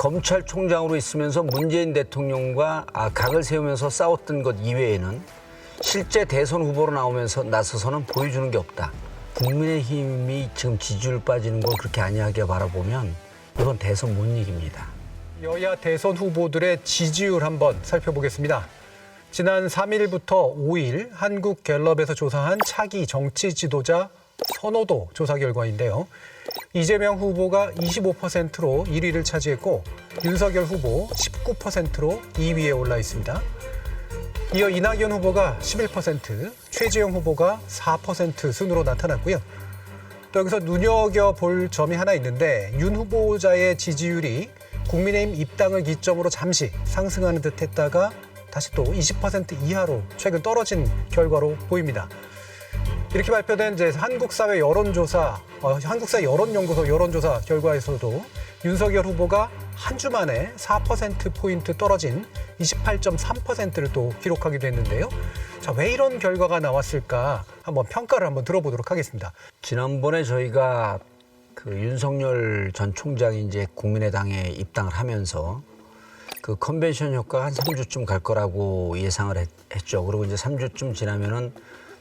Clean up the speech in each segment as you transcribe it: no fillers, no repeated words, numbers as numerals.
검찰총장으로 있으면서 문재인 대통령과 각을 세우면서 싸웠던 것 이외에는 실제 대선 후보로 나서서는 보여주는 게 없다. 국민의힘이 지금 지지율 빠지는 걸 그렇게 안이하게 바라보면 이번 대선 못 이깁니다. 여야 대선 후보들의 지지율 한번 살펴보겠습니다. 지난 3일부터 5일 한국갤럽에서 조사한 차기 정치 지도자 선호도 조사 결과인데요. 이재명 후보가 25%로 1위를 차지했고 윤석열 후보 19%로 2위에 올라 있습니다. 이어 이낙연 후보가 11%, 최재형 후보가 4% 순으로 나타났고요. 또 여기서 눈여겨볼 점이 하나 있는데 윤 후보자의 지지율이 국민의힘 입당을 기점으로 잠시 상승하는 듯 했다가 다시 또 20% 이하로 최근 떨어진 결과로 보입니다. 이렇게 발표된 한국사회 여론조사, 한국사회 여론연구소 여론조사 결과에서도 윤석열 후보가 한 주 만에 4%포인트 떨어진 28.3%를 또 기록하기도 했는데요. 자, 왜 이런 결과가 나왔을까 한번 평가를 한번 들어보도록 하겠습니다. 지난번에 저희가 그 윤석열 전 총장이 이제 국민의당에 입당을 하면서 그 컨벤션 효과가 한 3주쯤 갈 거라고 예상을 했죠. 그리고 이제 3주쯤 지나면은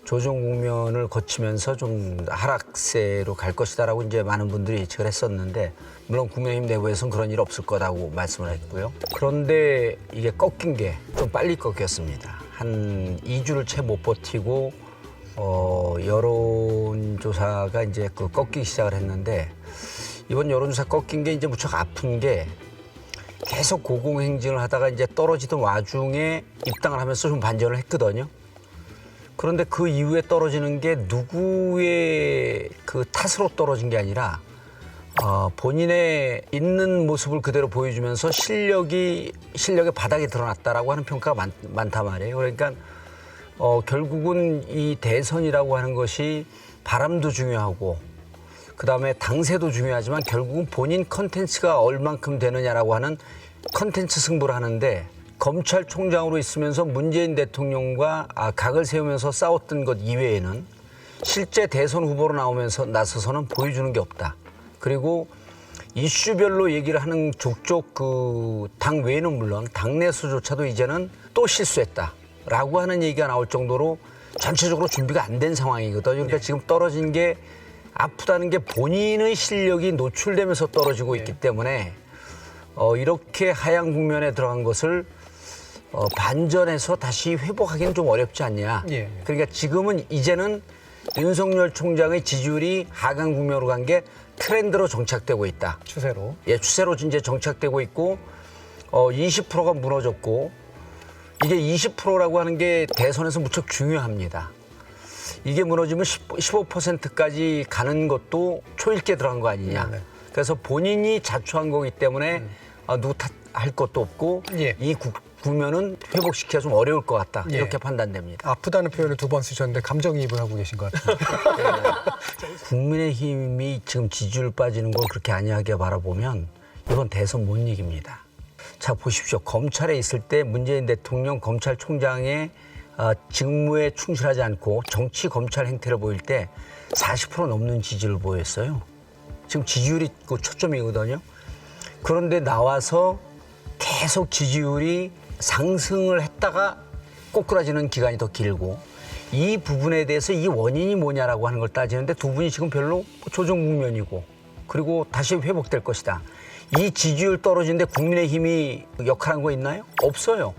조정 국면을 거치면서 좀 하락세로 갈 것이다라고 이제 많은 분들이 예측을 했었는데 물론 국민의힘 내부에서는 그런 일 없을 거라고 말씀을 했고요. 그런데 이게 꺾인 게 좀 빨리 꺾였습니다. 한 2주를 채 못 버티고 여론조사가 이제 그 꺾이기 시작을 했는데 이번 여론조사 꺾인 게 이제 무척 아픈 게 계속 고공행진을 하다가 이제 떨어지던 와중에 입당을 하면서 좀 반전을 했거든요. 그런데 그 이후에 떨어지는 게 누구의 그 탓으로 떨어진 게 아니라 본인의 있는 모습을 그대로 보여주면서 실력의 바닥이 드러났다라고 하는 평가가 많단 말이에요. 그러니까 결국은 이 대선이라고 하는 것이 바람도 중요하고 그다음에 당세도 중요하지만 결국은 본인 컨텐츠가 얼만큼 되느냐라고 하는 컨텐츠 승부를 하는데 검찰총장으로 있으면서 문재인 대통령과 각을 세우면서 싸웠던 것 이외에는 실제 대선 후보로 나서서는 보여주는 게 없다. 그리고 이슈별로 얘기를 하는 족족 그 당 외에는 물론 당내에서조차도 이제는 또 실수했다라고 하는 얘기가 나올 정도로 전체적으로 준비가 안 된 상황이거든요. 그러니까 지금 떨어진 게 아프다는 게 본인의 실력이 노출되면서 떨어지고 있기 때문에 이렇게 하향 국면에 들어간 것을 반전해서 다시 회복하기는 좀 어렵지 않냐. 예. 그러니까 지금은 이제는 윤석열 총장의 지지율이 하강 국면으로 간 게 트렌드로 정착되고 있다. 추세로. 예, 추세로 이제 정착되고 있고 20%가 무너졌고 이게 20%라고 하는 게 대선에서 무척 중요합니다. 이게 무너지면 15%까지 가는 것도 초읽게 들어간 거 아니냐. 네. 그래서 본인이 자초한 거기 때문에 누구 탓할 것도 없고 예. 이 국면은 회복시키기가 좀 어려울 것 같다. 예. 이렇게 판단됩니다. 아프다는 표현을 2번 쓰셨는데 감정이입을 하고 계신 것 같아요. 국민의힘이 지금 지지율 빠지는 걸 그렇게 안이하게 바라보면 이번 대선 못 이깁니다. 자, 보십시오. 검찰에 있을 때 문재인 대통령 검찰총장의 직무에 충실하지 않고 정치 검찰 행태를 보일 때 40% 넘는 지지를 보였어요. 지금 지지율이 그 초점이거든요. 그런데 나와서 계속 지지율이 상승을 했다가 꼬꾸라지는 기간이 더 길고 이 부분에 대해서 이 원인이 뭐냐라고 하는 걸 따지는데 두 분이 지금 별로 조정 국면이고 그리고 다시 회복될 것이다. 이 지지율 떨어지는데 국민의힘이 역할한 거 있나요? 없어요.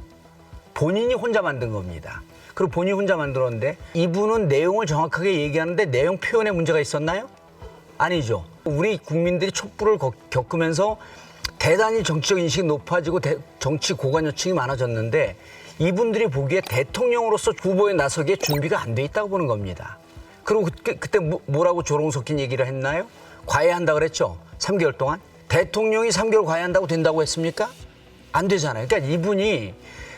본인이 혼자 만든 겁니다. 그리고 본인이 혼자 만들었는데 이분은 내용을 정확하게 얘기하는데 내용 표현에 문제가 있었나요? 아니죠. 우리 국민들이 촛불을 겪으면서 대단히 정치적 인식이 높아지고 정치 고관 여층이 많아졌는데 이분들이 보기에 대통령으로서 후보에 나서기에 준비가 안 돼 있다고 보는 겁니다. 그리고 그때 뭐라고 조롱 섞인 얘기를 했나요? 과외한다 그랬죠? 3개월 동안. 대통령이 3개월 과외한다고 된다고 했습니까? 안 되잖아요. 그러니까 이분이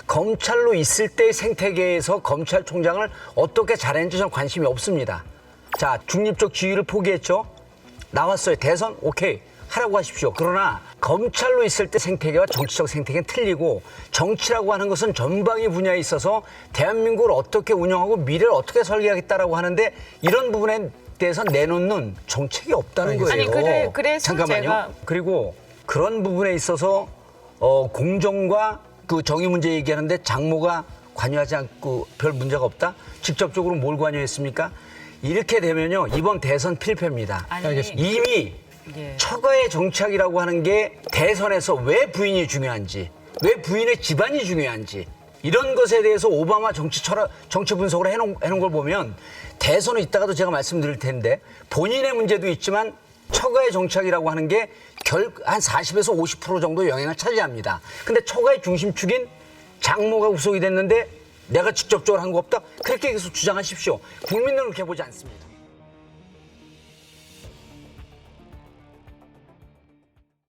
검찰로 있을 때의 생태계에서 검찰총장을 어떻게 잘했는지 저는 관심이 없습니다. 자, 중립적 지위를 포기했죠? 나왔어요. 대선? 오케이. 하라고 하십시오. 그러나 검찰로 있을 때 생태계와 정치적 생태계는 틀리고 정치라고 하는 것은 전방위 분야에 있어서 대한민국을 어떻게 운영하고 미래를 어떻게 설계하겠다라고 하는데 이런 부분에 대해서 내놓는 정책이 없다는 거예요. 아니, 그래서 잠깐만요. 제가 그리고 그런 부분에 있어서 공정과 그 정의 문제 얘기하는데 장모가 관여하지 않고 별 문제가 없다? 직접적으로 뭘 관여했습니까? 이렇게 되면요, 이번 대선 필패입니다. 아니, 알겠습니다. 이미 예. 처가의 정착이라고 하는 게 대선에서 왜 부인이 중요한지, 왜 부인의 집안이 중요한지, 이런 것에 대해서 오바마 정치 분석을 해놓은 걸 보면 대선은 이따가도 제가 말씀드릴 텐데 본인의 문제도 있지만 처가의 정착이라고 하는 게 한 40에서 50% 정도 영향을 차지합니다. 근데 처가의 중심축인 장모가 구속이 됐는데 내가 직접적으로 한 거 없다? 그렇게 계속 주장하십시오. 국민은 그렇게 보지 않습니다.